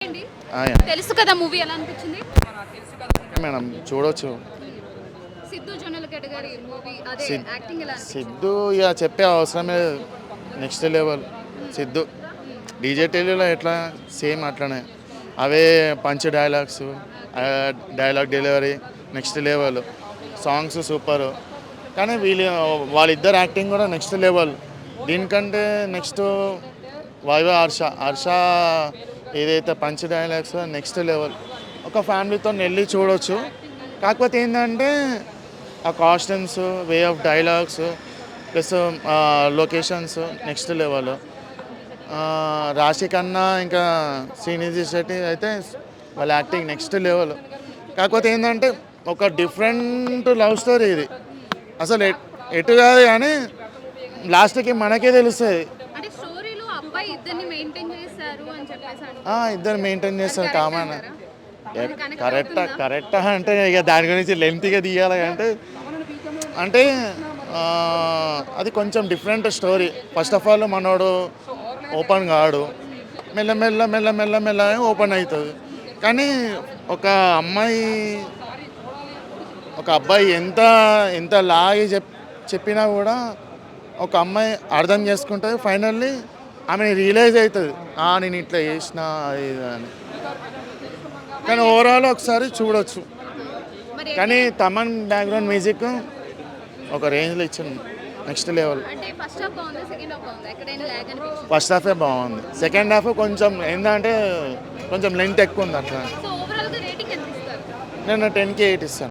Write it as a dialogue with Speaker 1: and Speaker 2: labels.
Speaker 1: అండి.
Speaker 2: యా.
Speaker 1: తెలుసు కదా మూవీ ఎలా అనిపించింది?
Speaker 2: మేడం చూడొచ్చు.
Speaker 1: సిద్ధు జొన్నలగడ్డ గారి మూవీ అదే
Speaker 2: సిద్-
Speaker 1: యాక్టింగ్ ఎలా అనిపించింది?
Speaker 2: సిద్ధు ఇక చెప్పే అవసరమే లేదు. Next level Siddhu. డీజేటీలో ఎట్లా సేమ్ అట్లనే అవే punch dialogues, dialogue delivery next level, songs super. కానీ వాళ్ళిద్దరు యాక్టింగ్ కూడా నెక్స్ట్ లెవెల్. దీనికంటే నెక్స్ట్ వైవా హర్ష ఏదైతే పంచ్ డైలాగ్స్ నెక్స్ట్ లెవెల్. ఒక ఫ్యామిలీతో వెళ్ళి చూడొచ్చు. కాకపోతే ఏంటంటే ఆ costumes, way of dialogues plus locations next level. రాశి ఖన్నా ఇంకా శ్రీనిధి శెట్టి అయితే వాళ్ళ యాక్టింగ్ నెక్స్ట్ లెవెల్. కాకపోతే ఏంటంటే ఒక డిఫరెంట్ లవ్ స్టోరీ ఇది. అసలు ఎటు కాదు కానీ లాస్ట్కి మనకే తెలుస్తుంది.
Speaker 1: అంటే స్టోరీలో అబ్బాయి ఇద్దరిని మెయింటైన్ చేశారు అని చెప్పేసి అంటారు.
Speaker 2: ఇద్దరు మెయింటైన్ చేస్తారు
Speaker 1: అది
Speaker 2: కామన్.
Speaker 1: correct అంటారా? అది
Speaker 2: కరెక్టా
Speaker 1: అవుతుందా?
Speaker 2: కరెక్టా అంటే ఇక దాని గురించి లెంత్గా తీయాలి అంటే అంటే అది కొంచెం different story. First of all మనోడు ఓపెన్ కాడు, మెల్ల మెల్ల మెల్ల మెల్ల ఓపెన్ అవుతుంది. కానీ ఒక అమ్మాయి ఒక అబ్బాయి ఎంత ఎంత లాగి చెప్పినా కూడా ఒక అమ్మాయి అర్థం చేసుకుంటుంది. ఫైనల్లీ ఆమె రియలైజ్ అవుతుంది, నేను ఇట్లా చేసిన అది ఇది అని. కానీ ఓవరాల్ ఒకసారి చూడొచ్చు.
Speaker 1: మరి
Speaker 2: కానీ తమన్ బ్యాక్గ్రౌండ్ మ్యూజిక్ ఒక రేంజ్లో ఇచ్చింది నెక్స్ట్ లెవెల్.
Speaker 1: అంటే ఫస్ట్ హాఫ్ బాగుందా, సెకండ్ హాఫ్ బాగుందా? ఎక్కడైనా లాగ్ అనిపించింది?
Speaker 2: ఫస్ట్ హాఫే బాగుంది. సెకండ్ హాఫ్ కొంచెం ఏంటంటే కొంచెం లెంత్ ఎక్కువ ఉంది అట్లా.
Speaker 1: సో ఓవరాల్ గా రేటింగ్ ఎంత ఇస్తారు?
Speaker 2: నేను 10కి 8 ఇస్తాను.